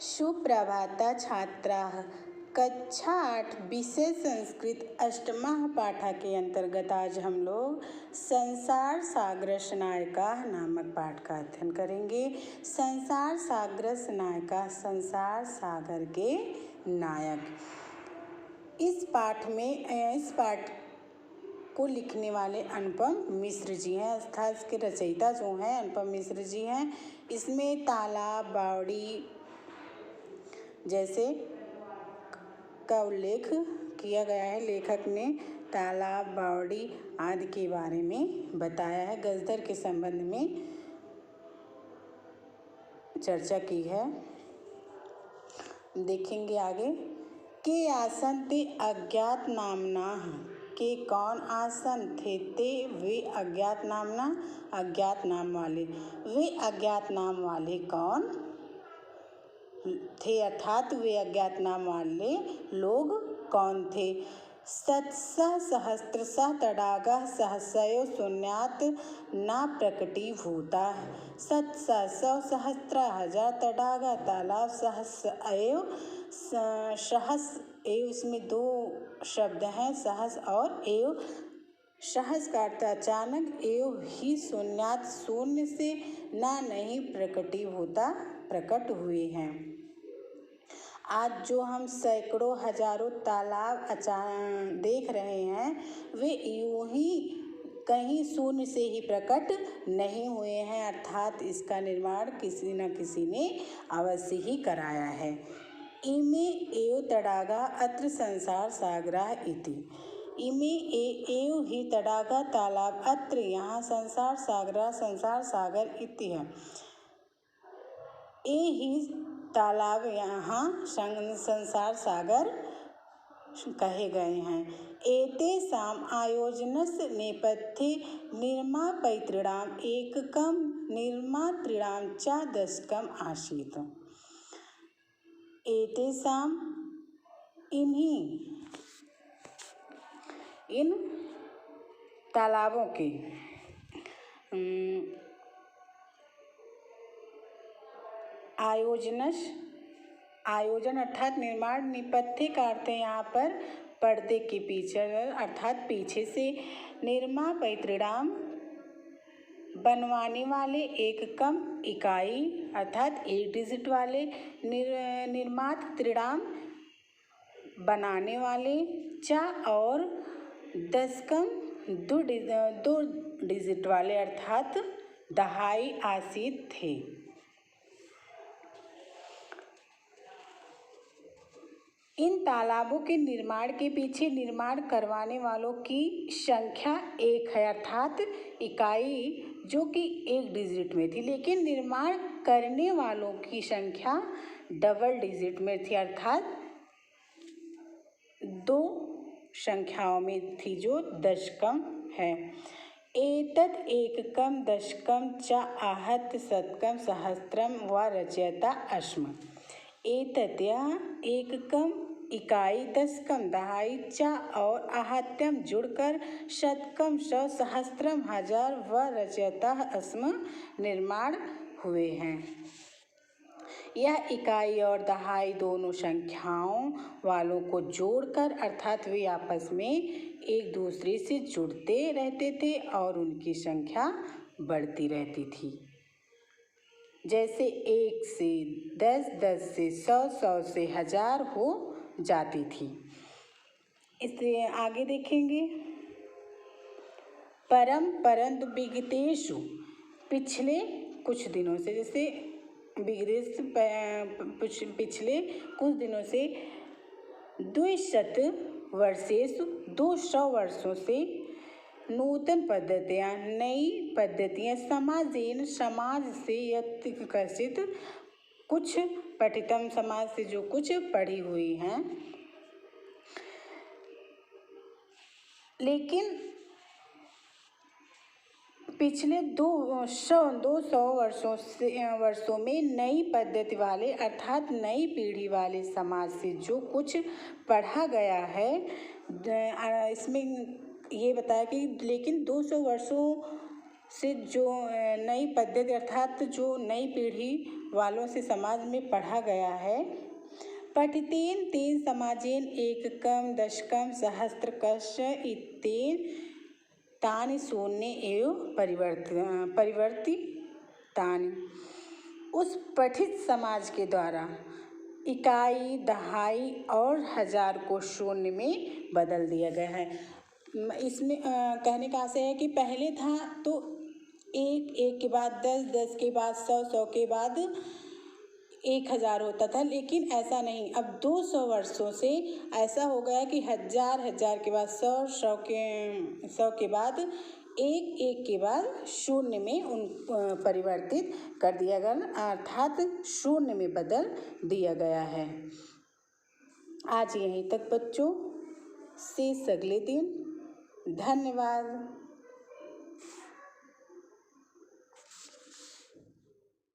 सुप्रभाता छात्राः। कक्षा 8 विषय संस्कृत अष्टमः पाठा के अंतर्गत आज हम लोग संसार सागरस्य नायिका नामक पाठ का अध्ययन करेंगे। संसार सागरस्य नायिका, संसार सागर के नायक। इस पाठ को लिखने वाले अनुपम मिश्र जी हैं, अर्थात इसके रचयिता जो हैं अनुपम मिश्र जी हैं। इसमें तालाब, बावड़ी जैसे का उल्लेख किया गया है। लेखक ने तालाब, बावड़ी आदि के बारे में बताया है। गजधर के संबंध में चर्चा की है। देखेंगे आगे। के आसन ते अज्ञात नामना, के कौन आसन थे? ते वे अज्ञात नामना, अज्ञात नाम वाले। वे अज्ञात नाम वाले कौन थे? अर्थात वे अज्ञात नाम वाले लोग कौन थे? सत्सः सहस्रशः तडागः सहस्रयो शून्यात् न प्रकटीभूता। सत्सः सहस्र हजार तडागा तालाब, सहस्र सहस एव, इसमें दो शब्द हैं, सहस और एव। सहस का अर्थ अचानक, एव ही शून्यात शून्य से, ना नहीं प्रकटीभूता प्रकट हुए हैं। आज जो हम सैकड़ों हजारों तालाब देख रहे हैं, वे यूं ही कहीं शून्य से ही प्रकट नहीं हुए हैं, अर्थात इसका निर्माण किसी न किसी ने अवश्य ही कराया है। इमे एव तडागा अत्र संसार सागरः इति। इमे एव ही तडागा तालाब अत्र यहाँ संसार सागरः संसार सागर इति है। ए ही तालाब यहाँ संसार सागर कहे गए हैं। एतेषाम् आयोजनस्य नेपथ्ये निर्मापयितॄणाम् एककं निर्मातॄणां च दशकम् आसीत्। एतेषाम् इन तालाबों के आयोजन अर्थात निर्माण, नेपथ्य का अर्थ है यहाँ पर पर्दे के पीछे, अर्थात पीछे से। निर्मापयितॄणाम बनवाने वाले, एककम इकाई अर्थात एक डिजिट वाले, निर्मातॄणाम बनाने वाले, चा और दशकम दो डिजिट वाले अर्थात दहाई आसीत थे। इन तालाबों के निर्माण के पीछे निर्माण करवाने वालों की संख्या एक है, अर्थात इकाई जो कि एक डिजिट में थी, लेकिन निर्माण करने वालों की संख्या डबल डिजिट में थी, अर्थात दो संख्याओं में थी, जो दशकम है। एतत् एककम दशकम च आहत शतकम सहस्त्रम व रचयता अस्म। एतत् एककम इकाई, दशकम दहाई, च और आहत्यम जुड़कर शतकम सौ, सहस्त्रम हजार व रचयता अस्म निर्माण हुए हैं। यह इकाई और दहाई दोनों संख्याओं वालों को जोड़कर, अर्थात वे आपस में एक दूसरे से जुड़ते रहते थे और उनकी संख्या बढ़ती रहती थी। जैसे 1 से 10, 10 से 100, 100 से 1000 हो जाती थी। इससे आगे देखेंगे। परंतु विगतेषु, पिछले कुछ दिनों से, जैसे पिछले कुछ दिनों से, 200 वर्षेषु 200 वर्षों से, नूतन पद्धतियाँ नई पद्धतियाँ, समाजेन समाज से, यत् कथित कुछ पठितम समाज से जो कुछ पढ़ी हुई हैं, लेकिन पिछले 200 वर्षों में नई पद्धति वाले अर्थात नई पीढ़ी वाले समाज से जो कुछ पढ़ा गया है, इसमें ये बताया कि लेकिन 200 वर्षों से जो नई पद्धति अर्थात जो नई पीढ़ी वालों से समाज में पढ़ा गया है। पठितेन तेन समाजेन एककं दशकं सहस्त्रकश्च इत्येन तानि शून्य एव परिवर्तितानि। उस पठित समाज के द्वारा इकाई, दहाई और हजार को शून्य में बदल दिया गया है। इसमें कहने का आशय है कि पहले था तो एक, एक के बाद 10, 10 के बाद 100, 100 के बाद 1000 होता था, लेकिन ऐसा नहीं। अब 200 वर्षों से ऐसा हो गया कि 1000, 1000 के बाद 100, 100 के बाद एक, एक के बाद शून्य में परिवर्तित कर दिया गया, अर्थात शून्य में बदल दिया गया है। आज यहीं तक बच्चों, शेष अगले दिन। धन्यवाद।